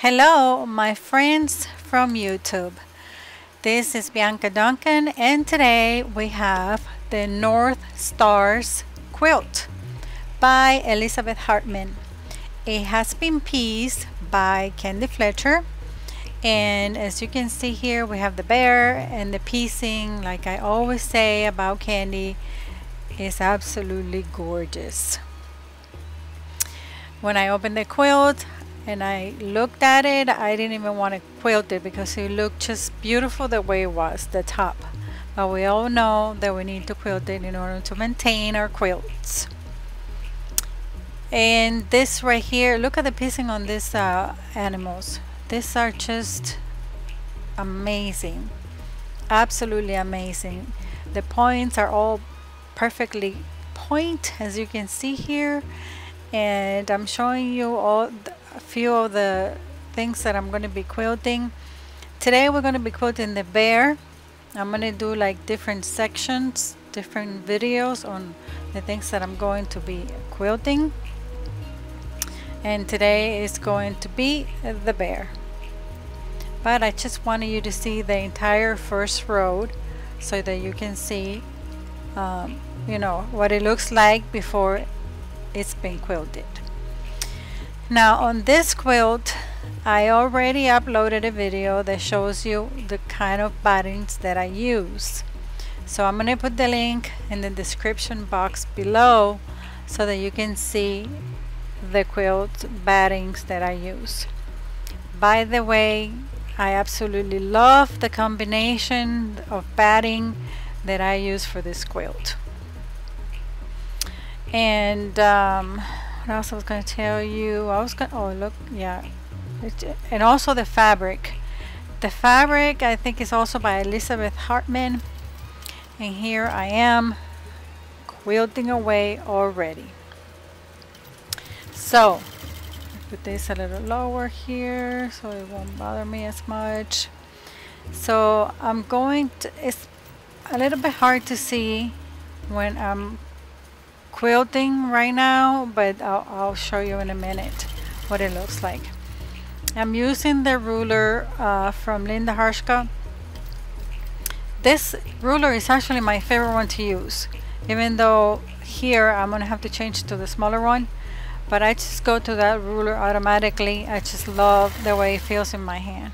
Hello, my friends from YouTube. This is Bianca Duncan, and today we have the North Stars quilt by Elizabeth Hartman. It has been pieced by Candy Fletcher, and as you can see here, we have the bear, and the piecing, like I always say about Candy, is absolutely gorgeous. When I opened the quilt and I looked at it, I didn't even want to quilt it because it looked just beautiful the way it was, the top. But we all know that we need to quilt it in order to maintain our quilts. And this right here, look at the piecing on these animals. These are just amazing, absolutely amazing. The points are all perfectly point, as you can see here. And I'm showing you a few of the things that I'm going to be quilting. Today we're going to be quilting the bear. I'm going to do like different sections, different videos on the things that I'm going to be quilting. And today is going to be the bear. But I just wanted you to see the entire first row so that you can see you know what it looks like before it's been quilted. Now on this quilt, I already uploaded a video that shows you the kind of battings that I use. So I'm going to put the link in the description box below so that you can see the quilt battings that I use. By the way, I absolutely love the combination of batting that I use for this quilt. And what else I was going to tell you? Oh look, yeah. And also the fabric. The fabric I think is also by Elizabeth Hartman. And here I am quilting away already. So put this a little lower here so it won't bother me as much. So I'm going to, it's a little bit hard to see when I'm quilting right now, but I'll show you in a minute what it looks like. I'm using the ruler from Linda Harshka. This ruler is actually my favorite one to use, even though here I'm gonna have to change to the smaller one, but I just go to that ruler automatically. I just love the way it feels in my hand.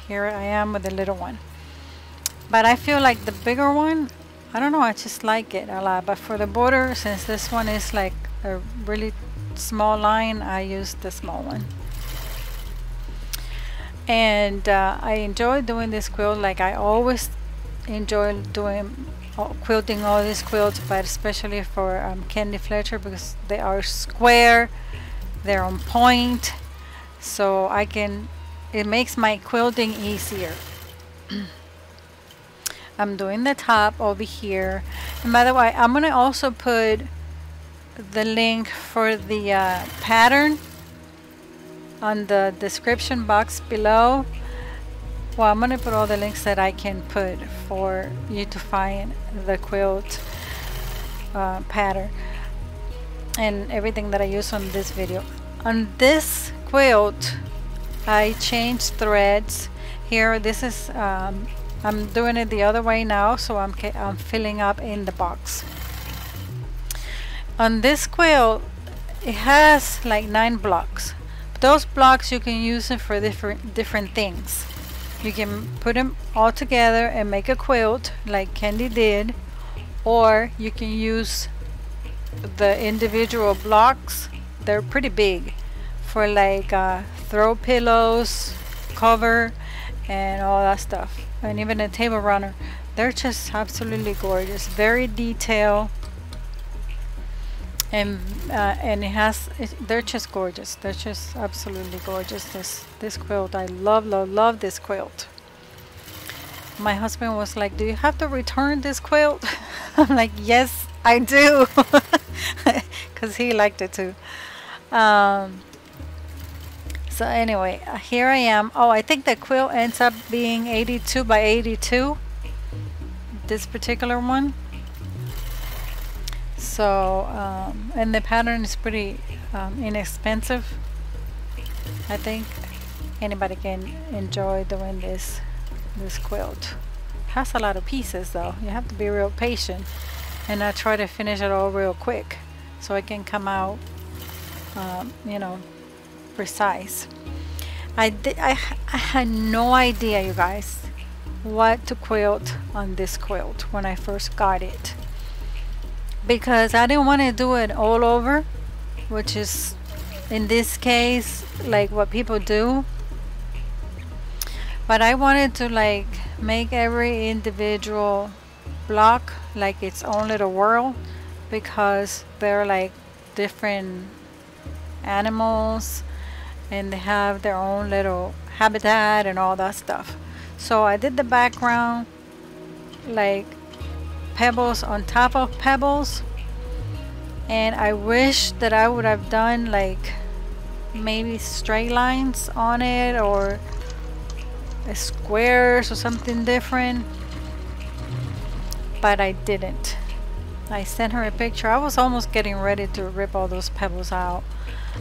Here I am with the little one, but I feel like the bigger one, I don't know, I just like it a lot. But for the border, since this one is like a really small line, I use the small one. And I enjoy doing this quilt. Like I always enjoy doing quilting all these quilts, but especially for Candy Fletcher, because they are square, they're on point, so it makes my quilting easier. I'm doing the top over here, and by the way, I'm gonna also put the link for the pattern on the description box below. Well, I'm gonna put all the links that I can put for you to find the quilt pattern and everything that I use on this video. On this quilt, I changed threads. Here, this is I'm doing it the other way now, so I'm filling up in the box. On this quilt, it has like 9 blocks. Those blocks you can use it for different things. You can put them all together and make a quilt like Candy did, or you can use the individual blocks. They're pretty big for like throw pillows, cover, and all that stuff. And even a table runner. They're just absolutely gorgeous, very detailed, and they're just gorgeous. They're just absolutely gorgeous. This quilt, I love this quilt. My husband was like, "Do you have to return this quilt?" I'm like, "Yes, I do," because he liked it too. So anyway, here I am. Oh, I think the quilt ends up being 82 by 82, this particular one. So, and the pattern is pretty inexpensive, I think. anybody can enjoy doing this quilt. Has a lot of pieces though. You have to be real patient, and I try to finish it all real quick so it can come out you know, precise. I had no idea, you guys, what to quilt on this quilt when I first got it, because I didn't want to do it all over, which is in this case like what people do, but I wanted to like make every individual block like its own little world, because they're like different animals and they have their own little habitat and all that stuff. So I did the background like pebbles on top of pebbles, and I wish that I would have done like maybe straight lines on it or squares or something different, but I didn't. I sent her a picture. I was almost getting ready to rip all those pebbles out.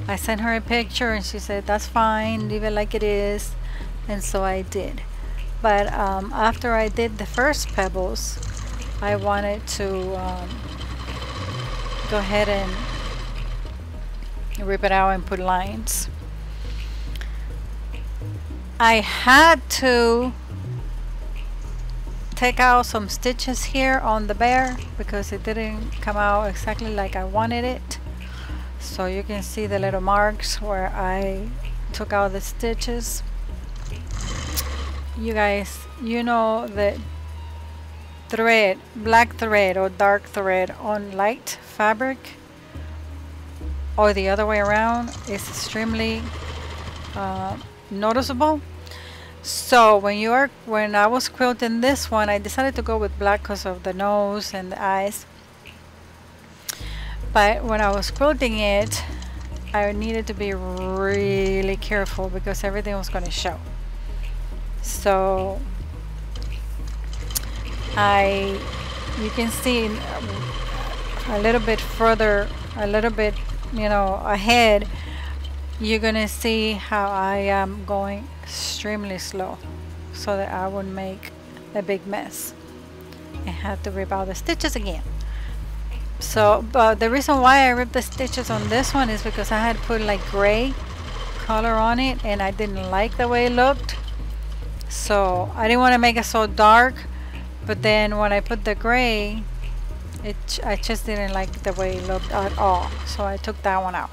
I sent her a picture and she said that's fine, leave it like it is, and so I did. But after I did the first pebbles, I wanted to go ahead and rip it out and put lines. I had to take out some stitches here on the bear because it didn't come out exactly like I wanted it. So you can see the little marks where I took out the stitches. You guys, you know that thread, black thread or dark thread on light fabric, or the other way around, is extremely noticeable. So when I was quilting this one, I decided to go with black because of the nose and the eyes. But when I was quilting it, I needed to be really careful because everything was going to show. So you can see a little bit further, a little bit, you know, ahead, you're gonna see how I am going extremely slow so that I wouldn't make a big mess and have to rip out the stitches again. So but the reason why I ripped the stitches on this one is because I had put like gray color on it and I didn't like the way it looked, so I didn't want to make it so dark. But then when I put the gray, I just didn't like the way it looked at all, so I took that one out.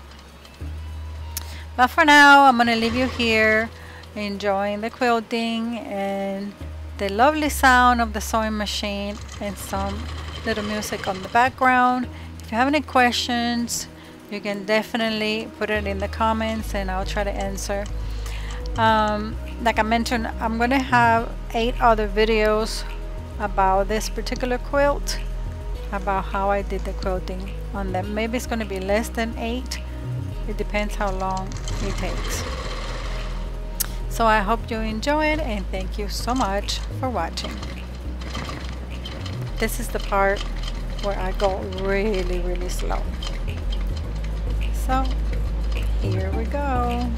But for now, I'm gonna leave you here enjoying the quilting and the lovely sound of the sewing machine and some little music on the background. If you have any questions, you can definitely put it in the comments and I'll try to answer. Like I mentioned, I'm gonna have 8 other videos about this particular quilt, about how I did the quilting on them. Maybe it's going to be less than 8. It depends how long it takes. So I hope you enjoyed and thank you so much for watching. This is the part where I go really, really slow. So here we go.